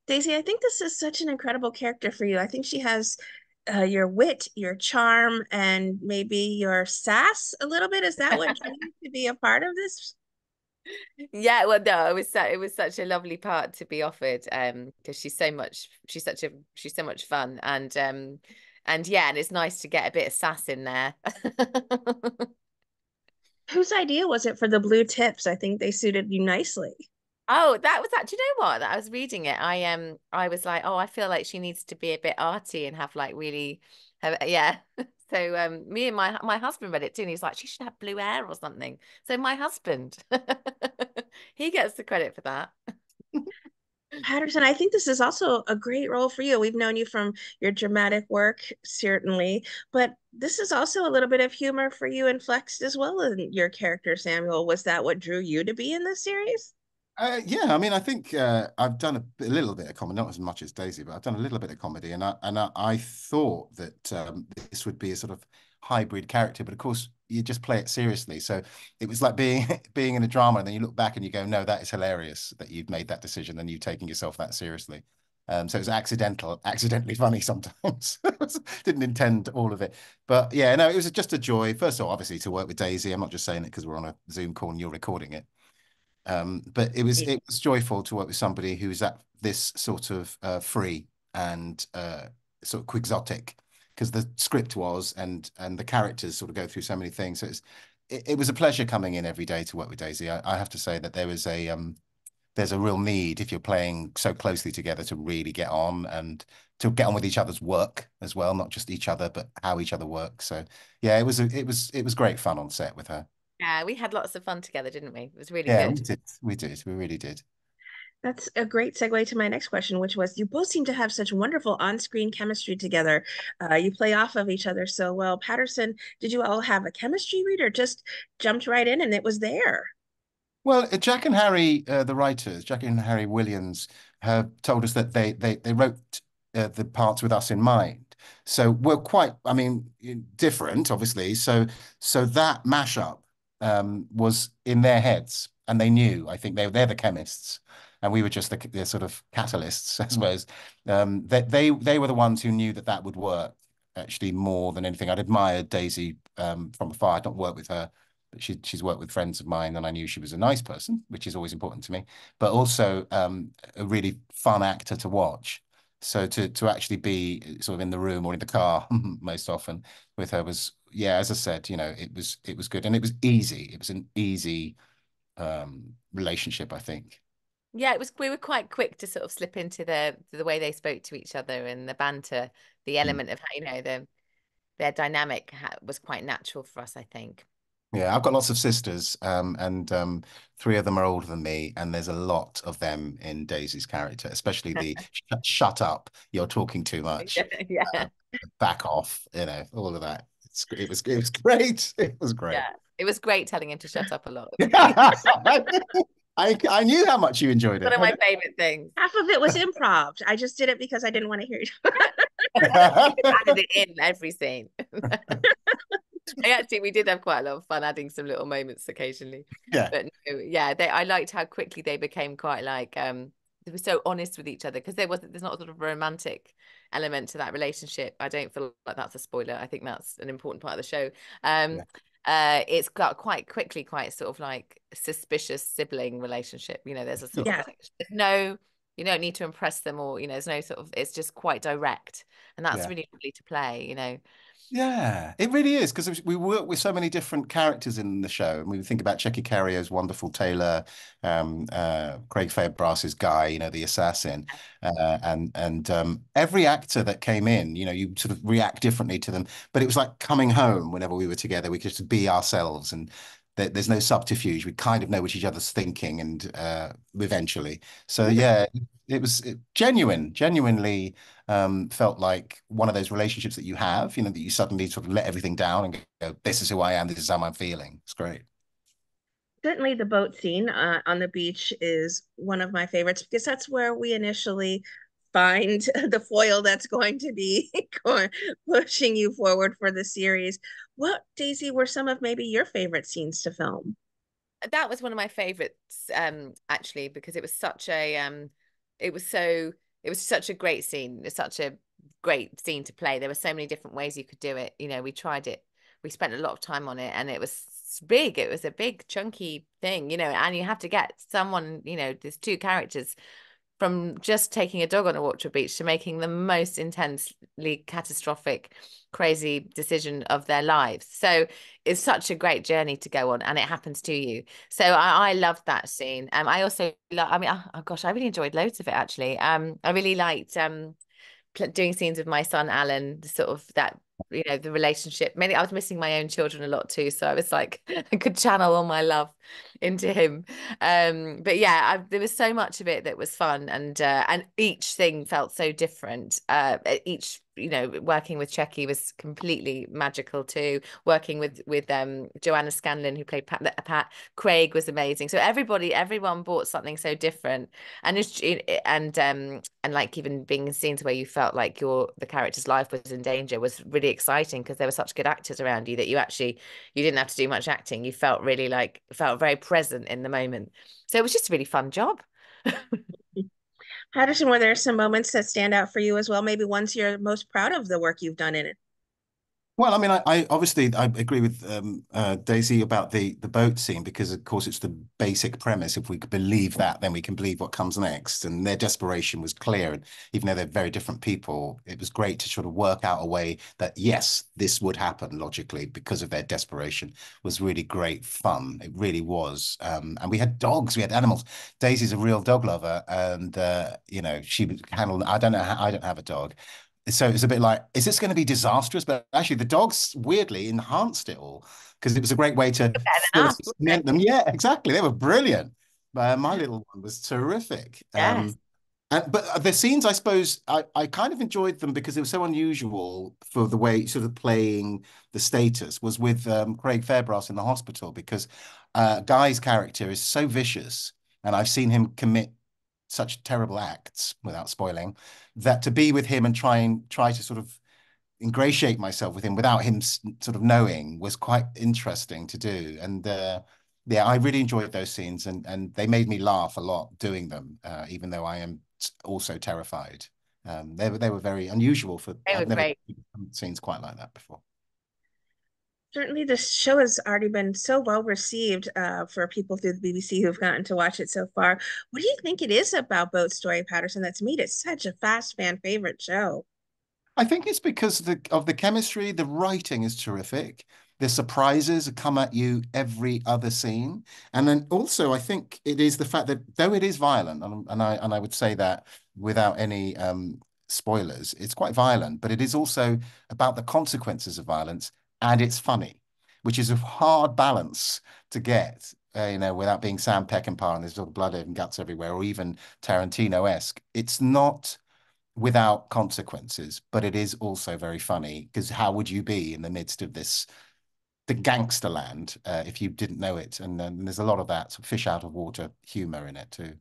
Daisy, I think this is such an incredible character for you. I think she has your wit, your charm, and maybe your sass a little bit. Is that what drew you to be a part of this? Yeah, well, no, it was such a lovely part to be offered, because she's so much fun, and yeah, and it's nice to get a bit of sass in there. Whose idea was it for the blue tips? I think they suited you nicely. Oh, that was that. Do you know what? I was reading it. I was like, oh, I feel like she needs to be a bit arty and have like really have yeah. So me and my husband read it too, and he's like, she should have blue hair or something. So my husband, he gets the credit for that. Patterson, I think this is also a great role for you. We've known you from your dramatic work, certainly, but this is also a little bit of humor for you and flexed as well in your character, Samuel. Was that what drew you to be in this series? Yeah, I mean, I think I've done a little bit of comedy, not as much as Daisy, but I've done a little bit of comedy, and I thought that this would be a sort of hybrid character, but of course you just play it seriously. So it was like being being in a drama, and then you look back and you go, no, that is hilarious that you've made that decision and you've taken yourself that seriously. So it was accidentally funny sometimes. Didn't intend all of it, but yeah, no, it was just a joy. First of all, obviously to work with Daisy. I'm not just saying it because we're on a Zoom call and you're recording it. But it was joyful to work with somebody who's at this sort of free and sort of quixotic, because the script was and the characters sort of go through so many things. So it was a pleasure coming in every day to work with Daisy. I have to say that there's a real need, if you're playing so closely together, to really get on and to get on with each other's work as well, not just each other, but how each other works. So yeah, it was great fun on set with her. Yeah, we had lots of fun together, didn't we? It was really Yeah, we good. did. We really did. That's a great segue to my next question, which was you both seem to have such wonderful on-screen chemistry together. You play off of each other so well. Patterson, did you all have a chemistry read or just jumped right in and it was there? Well, Jack and Harry, the writers, Jack and Harry Williams, have told us that they wrote the parts with us in mind. So we're quite, I mean, different, obviously. So that mashup was in their heads, and they knew. I think they're the chemists, and we were just the sort of catalysts, I suppose. They were the ones who knew that that would work actually more than anything. I'd admired Daisy from afar. I'd not worked with her, but she's worked with friends of mine, and I knew she was a nice person, which is always important to me, but also a really fun actor to watch. So to actually be sort of in the room or in the car most often with her was, yeah, as I said, it was good, and it was easy. It was an easy relationship, I think. Yeah, it was we were quite quick to sort of slip into the way they spoke to each other and the banter, the Mm. element of their dynamic was quite natural for us, I think. Yeah, I've got lots of sisters, and three of them are older than me, and there's a lot of them in Daisy's character, especially the shut up, you're talking too much, Yeah. uh, back off, all of that. It was great. It was great. Yeah. It was great telling him to shut up a lot. I knew how much you enjoyed One it. of my favorite things. Half of it was improv. I just did it because I didn't want to hear you. Added it in every scene. We did have quite a lot of fun adding some little moments occasionally. Yeah, But no, yeah, I liked how quickly they became quite like they were so honest with each other because there's not sort of a romantic element to that relationship. I don't feel like that's a spoiler. I think that's an important part of the show. Um yeah, it's got quite quickly quite sort of like suspicious sibling relationship. There's a sort of Yes. like there's no you don't need to impress them, or there's no sort of, it's just quite direct, and that's yeah. really lovely to play. Yeah, it really is, because we work with so many different characters in the show, and we think about Checky Carrier's wonderful tailor, Craig Fairbrass's guy, the assassin, and every actor that came in, you sort of react differently to them, but it was like coming home whenever we were together. We could just be ourselves, and there's no subterfuge. We kind of know what each other's thinking, and eventually, so yeah, it was genuinely felt like one of those relationships that you have, that you suddenly sort of let everything down and go, this is who I am, this is how I'm feeling. It's great. Certainly, the boat scene on the beach is one of my favorites because that's where we initially find the foil that's going to be pushing you forward for the series. What, Daisy, were some of maybe your favorite scenes to film? That was one of my favorites, actually, because it was such a it was so it was such a great scene. It's such a great scene to play. There were so many different ways you could do it. You know, we tried it. We spent a lot of time on it, and it was big. It was a big, chunky thing, you know, and you have to get someone, you know, there's two characters from just taking a dog on a walk to a beach to making the most intensely catastrophic, crazy decision of their lives. So it's such a great journey to go on, and it happens to you. So I loved that scene. I also love, I mean, oh gosh, I really enjoyed loads of it actually. I really liked doing scenes with my son Alan, sort of that, you know, the relationship. Mainly I was missing my own children a lot too, so I was like I could channel all my love into him. But yeah, there was so much of it that was fun, and each thing felt so different. Each, you know, working with Checky was completely magical too. Working with Joanna Scanlon, who played Pat Craig, was amazing. So everyone brought something so different, and and like even being in scenes where you felt like the character's life was in danger was really exciting, because there were such good actors around you that you didn't have to do much acting. You felt really felt very present in the moment. So it was just a really fun job. Patterson, were there some moments that stand out for you as well? Maybe ones you're most proud of the work you've done in it? Well, I mean, I obviously I agree with Daisy about the boat scene, because of course it's the basic premise. If we could believe that, then we can believe what comes next. And their desperation was clear. And even though they're very different people, it was great to sort of work out a way that yes, this would happen logically because of their desperation. It was really great fun. It really was. And we had dogs, we had animals. Daisy's a real dog lover, and you know, she would handle. I don't know how, I don't have a dog, so it's a bit like, is this going to be disastrous? But actually, the dogs weirdly enhanced it all, because it was a great way to Better than sort of us, wasn't it? cement them. Yeah, exactly. They were brilliant. My little one was terrific. Yes, But the scenes, I suppose, I kind of enjoyed them because it was so unusual for the way sort of playing the status was with Craig Fairbrass in the hospital, because Guy's character is so vicious, and I've seen him commit such terrible acts without spoiling, that to be with him and try to sort of ingratiate myself with him without him sort of knowing was quite interesting to do. And yeah, I really enjoyed those scenes, and they made me laugh a lot doing them, even though I am also terrified. They were very unusual for they were I've never great. seen scenes quite like that before. Certainly, this show has already been so well received for people through the BBC who've gotten to watch it so far. What do you think it is about Boat Story, Patterson, that's made it such a fast fan favorite show? I think it's because of the chemistry. The writing is terrific. The surprises come at you every other scene. And then also, I think it is the fact that though it is violent, and I would say that without any spoilers, it's quite violent, but it is also about the consequences of violence, and it's funny, which is a hard balance to get. You know, without being Sam Peckinpah and there's all blood and guts everywhere, or even Tarantino-esque. It's not without consequences, but it is also very funny, because how would you be in the midst of the gangster land if you didn't know it? And then there's a lot of that sort of fish out of water humor in it too.